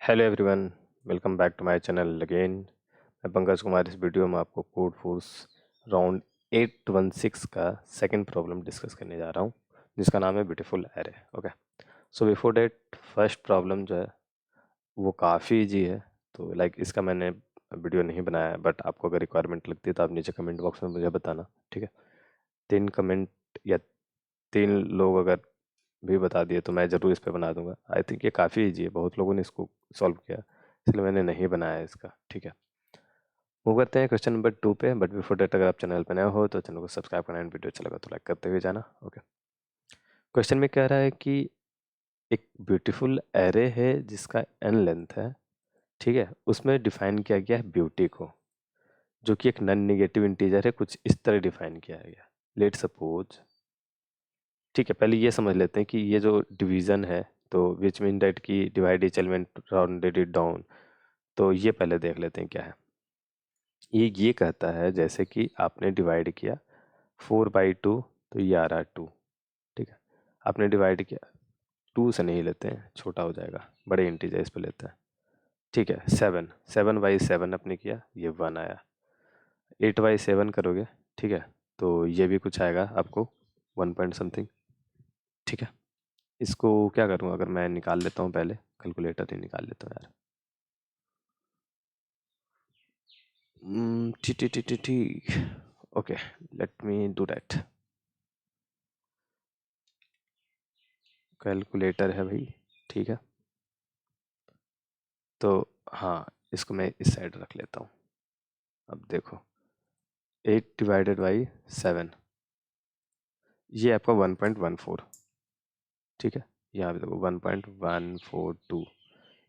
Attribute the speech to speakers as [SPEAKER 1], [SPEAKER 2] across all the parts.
[SPEAKER 1] Hello everyone, welcome back to my channel again. मैं पंकज कुमार। इस video में आपको कोड फोर्स राउंड 816 का सेकंड प्रॉब्लम डिस्कस करने जा रहा हूँ, जिसका नाम है beautiful array. Okay, so before that first problem जो है वो काफ़ी इजी है। तो इसका मैंने वीडियो नहीं बनाया है, बट आपको अगर रिक्वायरमेंट लगती है तो आप नीचे कमेंट बॉक्स में मुझे बताना, ठीक है। 3 कमेंट या 3 लोग अगर भी बता दिए तो मैं ज़रूर इस पे बना दूंगा। आई थिंक ये काफ़ी इजी है, बहुत लोगों ने इसको सॉल्व किया, इसलिए मैंने नहीं बनाया इसका, ठीक है। मूव करते हैं क्वेश्चन नंबर 2 पे। बट बिफोर डेट अगर आप चैनल पर नए हो तो चैनल को सब्सक्राइब करना एंड वीडियो अच्छा लगा तो लाइक करते हुए जाना। ओके, क्वेश्चन में कह रहा है कि एक ब्यूटीफुल एरे है जिसका n लेंथ है, ठीक है। उसमें डिफाइन किया गया है ब्यूटी को, जो कि एक नॉन नेगेटिव इंटीजर है। कुछ इस तरह डिफाइन किया गया, लेट सपोज, ठीक है। पहले ये समझ लेते हैं कि ये जो डिवीजन है, तो विच मीन दैट की divide each element rounded it down. तो ये पहले देख लेते हैं क्या है। ये कहता है जैसे कि आपने डिवाइड किया 4/2, तो ये आ रहा है 2, ठीक है। आपने डिवाइड किया 2 से नहीं लेते हैं, छोटा हो जाएगा, बड़े इंटीजर इस पे लेते हैं, ठीक है। 7/7 आपने किया, ये 1 आया। 8/7 करोगे, ठीक है, तो ये भी कुछ आएगा आपको 1 पॉइंट समथिंग, ठीक है। इसको क्या करूँ, अगर मैं निकाल लेता हूँ, पहले कैलकुलेटर ही निकाल लेता हूँ यार। ठीक ठीक ठीक ठीक ठीक, okay, let me do that. Calculator है भाई, ठीक है। तो हाँ, इसको मैं इस साइड रख लेता हूँ। अब देखो, 8/7, ये आपका 1.14, ठीक है। यहाँ पे देखो 1.142।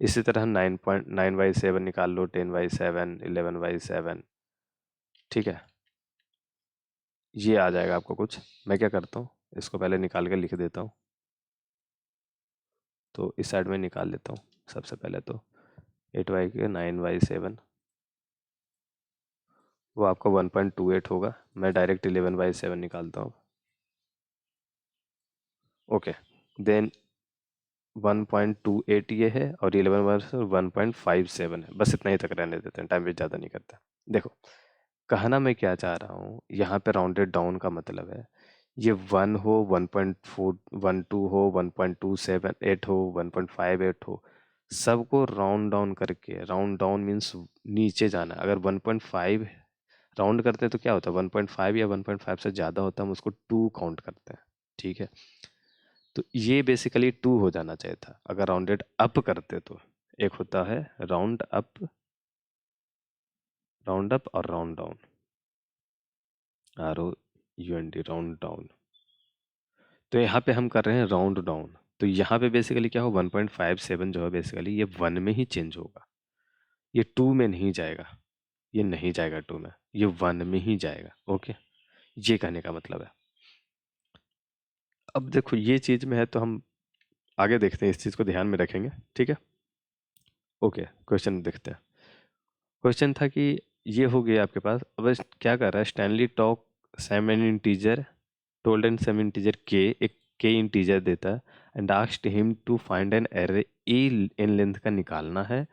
[SPEAKER 1] इसी तरह 9/7 निकाल लो, 10/7, 11/7, ठीक है। ये आ जाएगा आपको कुछ। मैं क्या करता हूँ, इसको पहले निकाल के लिख देता हूँ। तो इस साइड में निकाल लेता हूँ सबसे पहले। तो 8 के 9/7, वो आपका 1.28 होगा। मैं डायरेक्ट 11/7 निकालता हूँ। ओके, देन 1.28 ये है, और 11/1.57 है। बस इतना ही तक रहने देते हैं, टाइम वेस्ट ज़्यादा नहीं करते। देखो, कहना मैं क्या चाह रहा हूँ, यहाँ पे राउंडेड डाउन का मतलब है ये 1 हो, 1.412 हो, 1.278 हो, 1.58 हो, सबको राउंड डाउन करके, राउंड डाउन मीन्स नीचे जाना। अगर 1.5 राउंड करते हैं तो क्या होता है, 1.5 या 1.5 से ज़्यादा होता है, हम उसको 2 काउंट करते हैं, ठीक है। तो ये बेसिकली 2 हो जाना चाहिए था अगर राउंडेड अप करते तो। एक होता है राउंड अप और round down, ROUND, round down. तो यहाँ पे हम कर रहे हैं राउंड डाउन। तो यहाँ पे बेसिकली क्या हो, 1.57 जो है बेसिकली ये 1 में ही चेंज होगा, ये 2 में नहीं जाएगा, ये नहीं जाएगा 2 में, ये 1 में ही जाएगा। ओके, ये कहने का मतलब है। अब देखो, ये चीज़ में है तो हम आगे देखते हैं, इस चीज़ को ध्यान में रखेंगे, ठीक है। ओके, क्वेश्चन देखते हैं। क्वेश्चन था कि ये हो गया आपके पास। अब क्या कर रहा है, स्टैनली टॉक Sam n integer, told n Sam integer k, एक के इंटीजर देता है, and asked him to find an array a in length का निकालना है,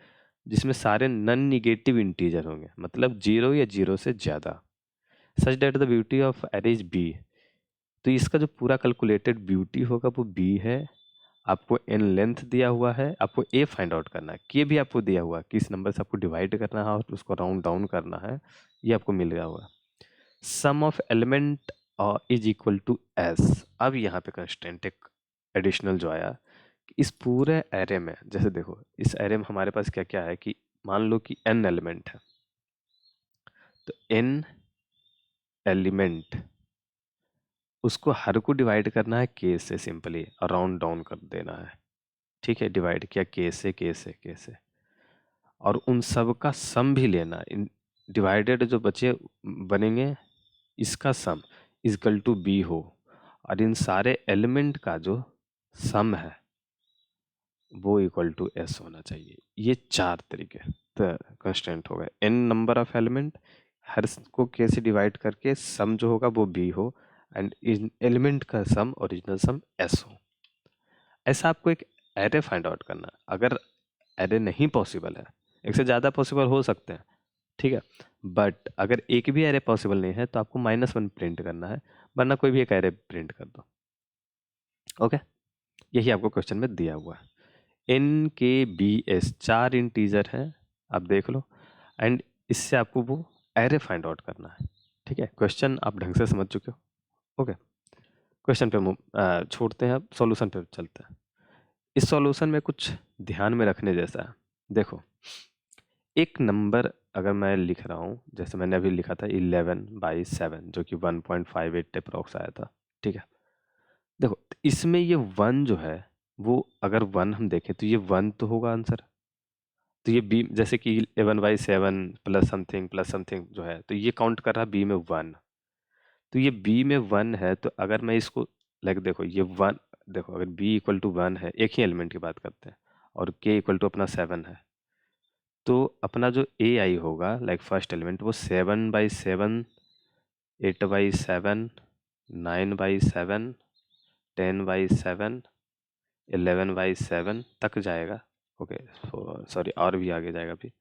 [SPEAKER 1] जिसमें सारे नन निगेटिव इंटीजर होंगे, मतलब 0 या 0 से ज़्यादा, such that the beauty of array is b. तो इसका जो पूरा कैलकुलेटेड ब्यूटी होगा वो बी है। आपको एन लेंथ दिया हुआ है, आपको ए फाइंड आउट करना है, के भी आपको दिया हुआ है, किस नंबर से आपको डिवाइड करना है और उसको राउंड डाउन करना है, ये आपको मिल गया हुआ। Sum of element is equal to S. अब यहाँ पे कंस्टेंट एक एडिशनल जो आया कि इस पूरे एरे में, जैसे देखो इस एरे में हमारे पास क्या क्या है, कि मान लो कि एन एलिमेंट है, तो एन एलिमेंट, उसको हर को डिवाइड करना है के से, सिंपली राउंड डाउन कर देना है, ठीक है। डिवाइड किया के से, के से, और उन सब का सम भी लेना। इन डिवाइडेड जो बचे बनेंगे, इसका सम इजकल टू बी हो, और इन सारे एलिमेंट का जो सम है वो इक्वल टू एस होना चाहिए। ये 4 तरीके कंस्टेंट हो गए। एन नंबर ऑफ एलिमेंट, हर को के से डिवाइड करके सम जो होगा वो बी हो, एंड इन एलिमेंट का सम, ओरिजिनल सम, एस हो। ऐसा आपको एक एरे फाइंड आउट करना है। अगर एरे नहीं पॉसिबल है, एक से ज़्यादा पॉसिबल हो सकते हैं, ठीक है। बट अगर एक भी एरे पॉसिबल नहीं है तो आपको -1 प्रिंट करना है, वरना कोई भी एक एरे प्रिंट कर दो। ओके, यही आपको क्वेश्चन में दिया हुआ है। एन के बी एस 4 इंटीजर हैं, आप देख लो, एंड इससे आपको वो एरे फाइंड आउट करना है, ठीक है। क्वेश्चन आप ढंग से समझ चुके हो। ओके, क्वेश्चन पे छोड़ते हैं, अब सॉल्यूशन पे चलते हैं। इस सॉल्यूशन में कुछ ध्यान में रखने जैसा है। देखो, एक नंबर अगर मैं लिख रहा हूँ, जैसे मैंने अभी लिखा था 11/7, जो कि 1.58 अप्रॉक्स आया था, ठीक है। देखो, इसमें ये 1 जो है, वो अगर 1 हम देखें तो ये 1 तो होगा आंसर। तो ये बी, जैसे कि 11/7 प्लस समथिंग जो है, तो ये काउंट कर रहा बी में 1। तो ये बी में 1 है, तो अगर मैं इसको लाइक, देखो ये 1, देखो अगर बी इक्वल टू 1 है, एक ही एलिमेंट की बात करते हैं, और के इक्वल टू अपना 7 है, तो अपना जो ए आई होगा लाइक फर्स्ट एलिमेंट, वो 7/7, 8/7, 9/7, 10/7, 11/7 तक जाएगा। ओके, सॉरी, और भी आगे जाएगा अभी,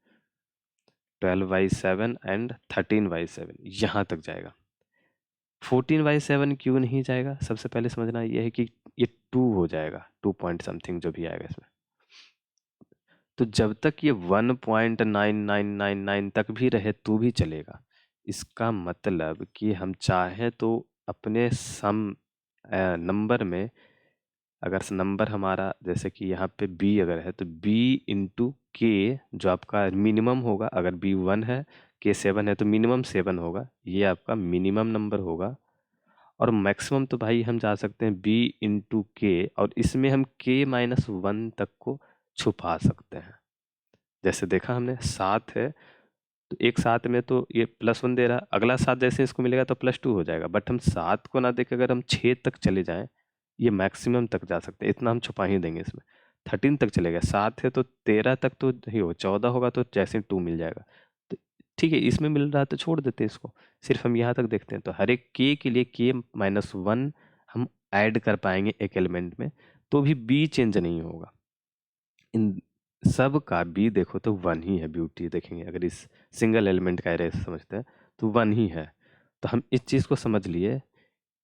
[SPEAKER 1] 12/7 एंड 13/7, यहाँ तक जाएगा। 14/7 क्यों नहीं जाएगा? सबसे पहले समझना ये है कि ये 2 हो जाएगा, 2 पॉइंट समथिंग जो भी आएगा इसमें। तो जब तक ये 1.9999 तक भी रहे तो भी चलेगा। इसका मतलब कि हम चाहें तो अपने सम नंबर में, अगर नंबर हमारा जैसे कि यहाँ पे b अगर है, तो b इंटू के, जो आपका मिनिमम होगा, अगर b 1 है, k 7 है, तो मिनिमम 7 होगा, ये आपका मिनिमम नंबर होगा। और मैक्सिमम तो भाई हम जा सकते हैं b इंटू के, और इसमें हम k-1 तक को छुपा सकते हैं। जैसे देखा हमने 7 है, तो एक 7 में तो ये +1 दे रहा, अगला 7 जैसे इसको मिलेगा तो +2 हो जाएगा। बट हम 7 को ना देख, अगर हम 6 तक चले जाएं, ये मैक्सिमम तक जा सकते हैं, इतना हम छुपा ही देंगे इसमें। 13 तक चलेगा, 7 है तो 13 तक तो ही हो, 14 होगा तो जैसे 2 मिल जाएगा। तो ठीक है, इसमें मिल रहा है तो छोड़ देते हैं इसको, सिर्फ हम यहाँ तक देखते हैं। तो हर एक के के लिए k-1 हम ऐड कर पाएंगे एक एलिमेंट में, तो भी b चेंज नहीं होगा। इन सब का बी देखो तो 1 ही है, ब्यूटी देखेंगे अगर इस सिंगल एलिमेंट का एरे समझते हैं तो 1 ही है। तो हम इस चीज़ को समझ लिए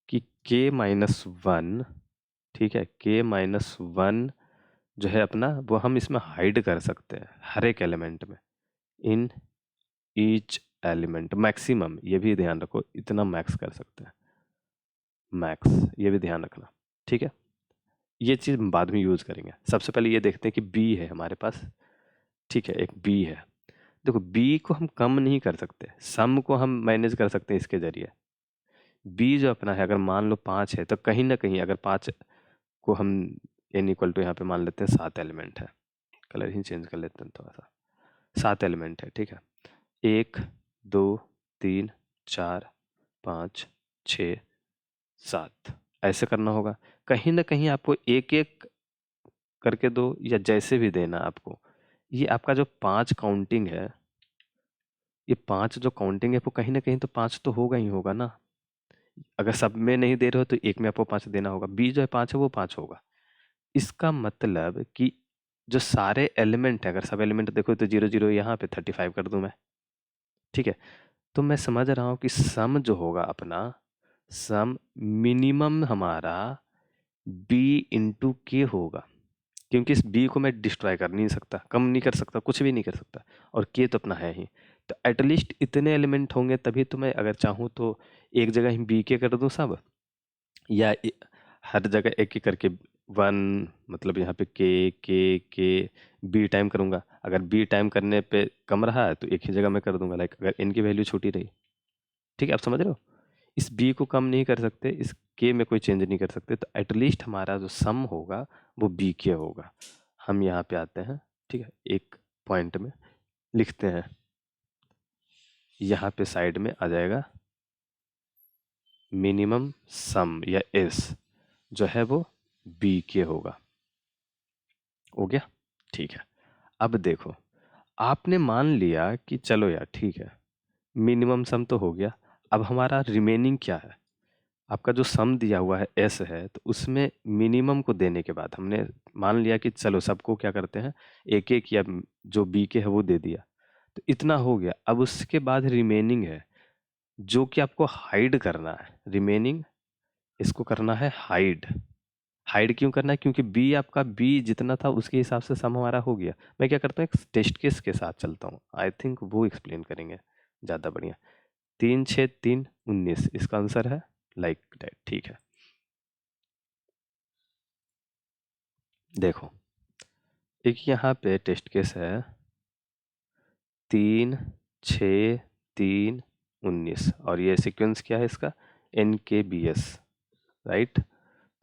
[SPEAKER 1] कि k-1, ठीक है, k-1 जो है अपना, वो हम इसमें हाइड कर सकते हैं हर एक एलिमेंट में, इन ईच एलिमेंट मैक्सिमम, ये भी ध्यान रखो, इतना मैक्स कर सकते हैं, मैक्स, ये भी ध्यान रखना, ठीक है। ये चीज़ बाद में यूज़ करेंगे। सबसे पहले ये देखते हैं कि बी है हमारे पास, ठीक है, एक बी है। देखो, बी को हम कम नहीं कर सकते, सम को हम मैनेज कर सकते हैं इसके जरिए। बी जो अपना है, अगर मान लो 5 है, तो कहीं ना कहीं अगर 5 को हम एन इक्वल टू यहाँ पे मान लेते हैं 7 एलिमेंट है, कलर ही चेंज कर लेते हैं थोड़ा सा, 7 एलिमेंट है, ठीक है। 1 2 3 4 5 6 7, ऐसे करना होगा। कहीं ना कहीं आपको एक एक करके दो, या जैसे भी देना आपको, ये आपका जो 5 काउंटिंग है, ये 5 जो काउंटिंग है, वो कहीं ना कहीं तो 5 तो होगा ही होगा ना। अगर सब में नहीं दे रहे हो तो एक में आपको 5 देना होगा, बी जो है 5 है, वो 5 होगा। इसका मतलब कि जो सारे एलिमेंट है, अगर सब एलिमेंट देखो तो 0 0 यहाँ पे 35 कर दूं मैं, ठीक है। तो मैं समझ रहा हूँ कि सम जो होगा अपना, सम मिनिमम हमारा बी इंटू के होगा, क्योंकि इस बी को मैं डिस्ट्रॉय कर नहीं सकता, कम नहीं कर सकता, कुछ भी नहीं कर सकता, और के तो अपना है ही। तो एटलीस्ट इतने एलिमेंट होंगे तभी तो मैं अगर चाहूँ तो एक जगह ही बी के कर दूँ सब, या हर जगह एक एक करके 1, मतलब यहाँ पे के बी टाइम करूँगा। अगर बी टाइम करने पे कम रहा है तो एक ही जगह मैं कर दूंगा, लाइक अगर इनकी वैल्यू छोटी रही, ठीक है, आप समझ रहे हो। इस बी को कम नहीं कर सकते, इस के में कोई चेंज नहीं कर सकते, तो एटलीस्ट हमारा जो सम होगा वो बी के होगा। हम यहाँ पे आते हैं, ठीक है, एक पॉइंट में लिखते हैं, यहाँ पे साइड में आ जाएगा मिनिमम सम या एस जो है वो बी के होगा। हो गया, ठीक है। अब देखो, आपने मान लिया कि चलो यार ठीक है, मिनिमम सम तो हो गया, अब हमारा रिमेनिंग क्या है? आपका जो सम दिया हुआ है एस है, तो उसमें मिनिमम को देने के बाद हमने मान लिया कि चलो सबको क्या करते हैं, एक एक या जो बी के है वो दे दिया, तो इतना हो गया। अब उसके बाद रिमेनिंग है जो कि आपको हाइड करना है। रिमेनिंग इसको करना है हाइड। हाइड क्यों करना है? क्योंकि बी, आपका बी जितना था उसके हिसाब से सम हमारा हो गया। मैं क्या करता हूँ, एक टेस्ट केस के साथ चलता हूँ, आई थिंक वो एक्सप्लेन करेंगे ज़्यादा बढ़िया। 3 6 3 19 इसका आंसर है, लाइक दैट। ठीक है, देखो एक यहाँ पे टेस्ट केस है 3 6 3 19, और ये सीक्वेंस क्या है इसका, NKBS, राइट।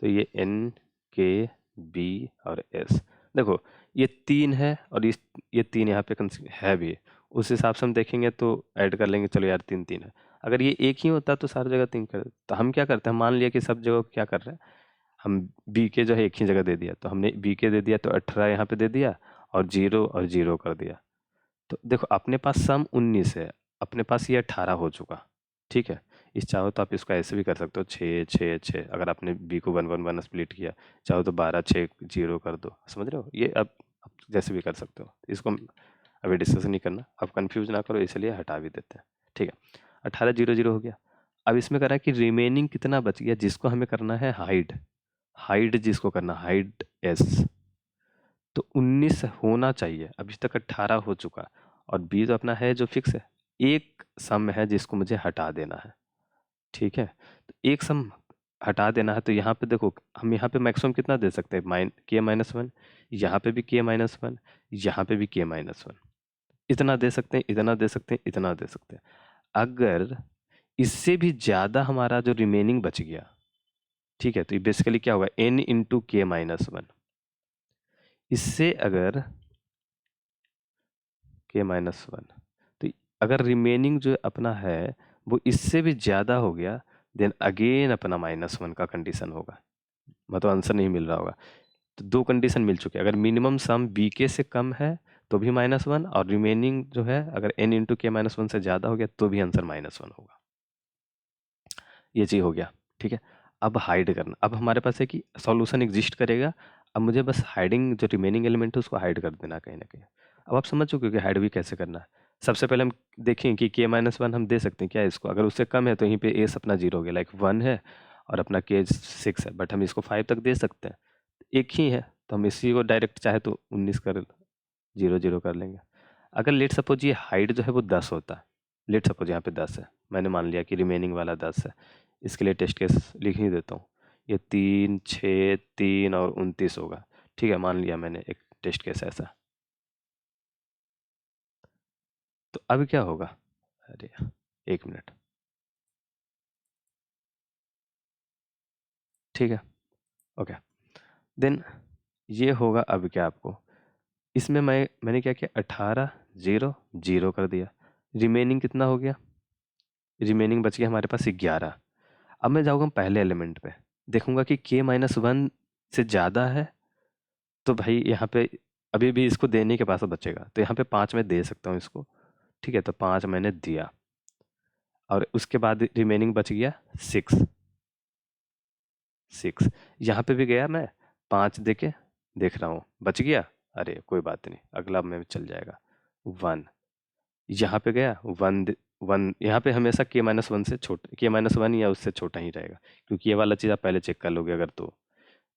[SPEAKER 1] तो ये NKB और S, देखो ये 3 है और ये 3 यहाँ पे है भी, उस हिसाब से हम देखेंगे तो ऐड कर लेंगे, चलो यार 3 3 है। अगर ये एक ही होता तो सारी जगह 3 कर, तो हम क्या करते हैं, मान लिया कि सब जगह क्या कर रहे हैं, हम बी के जो है एक ही जगह दे दिया, तो हमने बी के दे दिया तो 18 यहाँ पे दे दिया और 0 कर दिया। तो देखो अपने पास सम 19 है, अपने पास ये 18 हो चुका। ठीक है, इस चाहो तो आप इसको ऐसे भी कर सकते हो, 6 6 6, अगर आपने बी को 1 1 1 स्प्लिट किया, चाहो तो 12 6 0 कर दो, समझ रहे हो। ये अब आप जैसे भी कर सकते हो, इसको अभी डिस्कस नहीं करना, आप कंफ्यूज ना करो, इसलिए हटा भी देते हैं। ठीक है, 18 0 0 हो गया। अब इसमें करा कि रिमेनिंग कितना बच गया, जिसको हमें करना है हाइड। हाइड जिसको करना, हाइड एस, तो 19 होना चाहिए। अभी तक 18 हो चुका, और बी तो अपना है जो फिक्स है। एक सम है जिसको मुझे हटा देना है। ठीक है, तो एक सम हटा देना है, तो यहाँ पे देखो हम यहाँ पे मैक्सिमम कितना दे सकते हैं, K-1, यहाँ पे भी K-1, यहाँ पे भी K-1, इतना दे सकते हैं, इतना दे सकते हैं, इतना दे सकते हैं। अगर इससे भी ज़्यादा हमारा जो रिमेनिंग बच गया, ठीक है, तो ये बेसिकली क्या होगा, N × K-1। इससे अगर K-1, तो अगर रिमेनिंग जो अपना है वो इससे भी ज़्यादा हो गया, देन अगेन अपना -1 का कंडीशन होगा। मतलब आंसर नहीं मिल रहा होगा, तो दो कंडीशन मिल चुके हैं। अगर मिनिमम सम बी के से कम है तो भी -1, और रिमेनिंग जो है अगर N × K-1 से ज़्यादा हो गया तो भी आंसर -1 होगा। ये चीज़ हो गया। ठीक है, अब हाइड करना, अब हमारे पास है कि सॉल्यूशन एग्जिस्ट करेगा। अब मुझे बस हाइडिंग जो रिमेनिंग एलिमेंट है उसको हाइड कर देना कहीं ना कहीं। अब आप समझ चुके हो कि हाइड भी कैसे करना है। सबसे पहले हम देखें कि K-1 हम दे सकते हैं क्या इसको, अगर उससे कम है तो यहीं पे एस अपना 0 हो गया, लाइक 1 है और अपना K 6 है, बट हम इसको 5 तक दे सकते हैं, एक ही है, तो हम इसी को डायरेक्ट चाहे तो 19 कर 0 0 कर लेंगे। अगर लेट सपोज ये हाइड जो है वो 10 होता है, लेट सपोज यहाँ पे 10 है, मैंने मान लिया कि रिमेनिंग वाला 10 है, इसके लिए टेस्ट केस लिख ही देता हूँ। ये 3 6 3 और 29 होगा। ठीक है, मान लिया मैंने एक टेस्ट केस ऐसा। तो अब क्या होगा, अरे 1 मिनट, ठीक है, ओके। देन ये होगा अब क्या आपको, इसमें मैंने क्या किया, 18 0 0 कर दिया, रिमेनिंग कितना हो गया, रिमेनिंग बच गया हमारे पास 11। अब मैं जाऊँगा पहले एलिमेंट पे, देखूंगा कि K-1 से ज़्यादा है, तो भाई यहाँ पे अभी भी इसको देने के पास बचेगा, तो यहाँ पे 5 मैं दे सकता हूँ इसको। ठीक है, तो 5 मैंने दिया, और उसके बाद रिमेनिंग बच गया 6 6, यहाँ पे भी गया मैं 5 दे के, देख रहा हूँ बच गया, अरे कोई बात नहीं, अगला में चल जाएगा 1, यहाँ पे गया 1 1, यहाँ पे हमेशा K-1 से छोटा, K-1 या उससे छोटा ही रहेगा, क्योंकि ये वाला चीज़ आप पहले चेक कर लोगे। अगर तो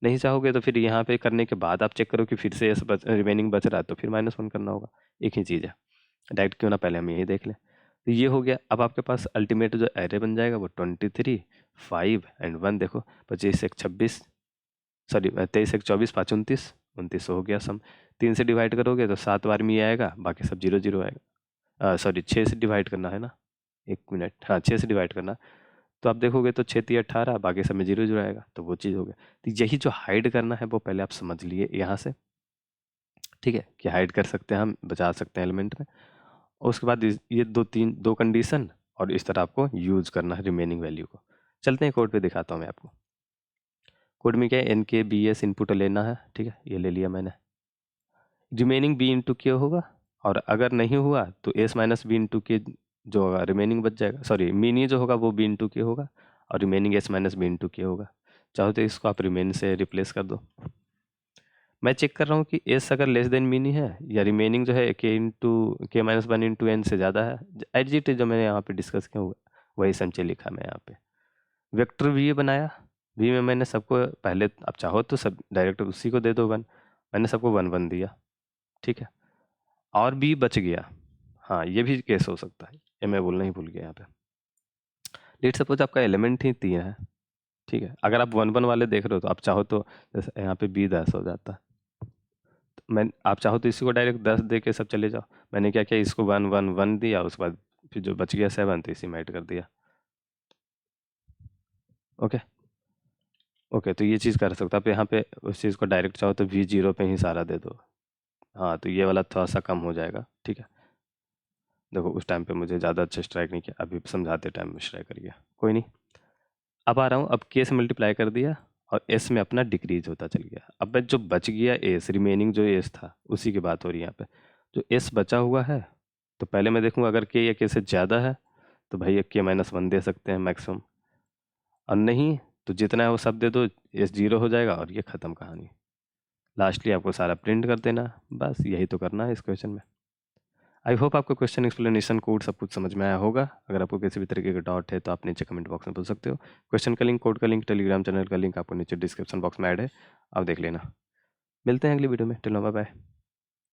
[SPEAKER 1] नहीं चाहोगे तो फिर यहाँ पे करने के बाद आप चेक करो कि फिर से ऐसा रिमेनिंग बच रहा है तो फिर -1 करना होगा, एक ही चीज़ है। डायरेक्ट क्यों ना पहले हम यही देख लें। तो ये हो गया, अब आपके पास अल्टीमेट जो एरे बन जाएगा वो 23 5 एंड 1, देखो 25 1 26, सॉरी 23 1 24 5 29 29 हो गया सम। 3 से डिवाइड करोगे तो 7 बार में ये आएगा, बाकी सब 0 0 आएगा। सॉरी 6 से डिवाइड करना है ना, 1 मिनट, हाँ 6 से डिवाइड करना, तो आप देखोगे तो 6 3 18, बाकी सब में 0 0 आएगा, तो वो चीज़ हो गया। तो यही जो हाइड करना है वो पहले आप समझ लिए यहाँ से, ठीक है, कि हाइड कर सकते हैं हम, बचा सकते हैं एलिमेंट में। और उसके बाद ये दो कंडीशन, और इस तरह आपको यूज करना है रिमेनिंग वैल्यू को। चलते हैं कोड पे, दिखाता हूँ मैं आपको। कोड में क्या है, NKBS इनपुट लेना है, ठीक है, ये ले लिया मैंने। रिमेनिंग B इंटू के होगा, और अगर नहीं हुआ तो S - B इंटू के जो होगा रिमेनिंग बच जाएगा, सॉरी मिनी जो होगा वो B इंटू के होगा, और remaining s minus b into k होगा। चाहो तो इसको आप रिमेन से रिप्लेस कर दो। मैं चेक कर रहा हूँ कि एस अगर लेस देन मीनी है या रिमेनिंग जो है के इंटू के माइनस वन इंटू एन से ज़्यादा है, एच जी टी जो मैंने यहाँ पे डिस्कस किया हुआ वही समझे लिखा मैं यहाँ पे। वेक्टर वी बनाया, वी में मैंने सबको पहले, आप चाहो तो सब डायरेक्ट उसी को दे दो 1, मैंने सबको 1 1 दिया, ठीक है। और बी बच गया, हाँ ये भी केस हो सकता है, ये मैं बोलना ही भूल गया यहाँ पे। लेट सपोज आपका एलिमेंट ही 3 है, ठीक है। अगर आप 1 1 वाले देख रहे हो तो आप चाहो तो जैसे यहाँ पे बी 10 हो जाता, मैं आप चाहो तो इसी को डायरेक्ट 10 दे के सब चले जाओ। मैंने क्या किया, इसको 1 1 1 दिया, उसके बाद फिर जो बच गया 7 तो इसी में ऐड कर दिया। ओके ओके, तो ये चीज़ कर सकते हो आप यहाँ पे। उस चीज़ को डायरेक्ट चाहो तो v0 पे ही सारा दे दो, हाँ तो ये वाला थोड़ा सा कम हो जाएगा, ठीक है। देखो उस टाइम पे मुझे ज़्यादा अच्छा स्ट्राइक नहीं किया, अभी समझाते टाइम में स्ट्राइक कर गया, कोई नहीं। अब आ रहा हूँ, अब के से मल्टीप्लाई कर दिया और एस में अपना डिक्रीज होता चल गया। अब मैं जो बच गया एस, रिमेनिंग जो एस था उसी की बात हो रही है यहाँ पे। जो एस बचा हुआ है तो पहले मैं देखूँगा अगर के या के से ज़्यादा है तो भाई के माइनस 1 दे सकते हैं मैक्सिमम, और नहीं तो जितना है वो सब दे दो, एस 0 हो जाएगा और ये ख़त्म कहानी। लास्टली आपको सारा प्रिंट कर देना, बस यही तो करना है इस क्वेश्चन में। आई होप आपको क्वेश्चन एक्सप्लेनेशन कोड सब कुछ समझ में आया होगा। अगर आपको किसी भी तरीके का डाउट है तो आप नीचे कमेंट बॉक्स में पूछ सकते हो। क्वेश्चन का लिंक, कोड का लिंक, टेलीग्राम चैनल का लिंक आपको नीचे डिस्क्रिप्शन बॉक्स में ऐड है, आप देख लेना। मिलते हैं अगली वीडियो में, टिल नाउ बाय बाय।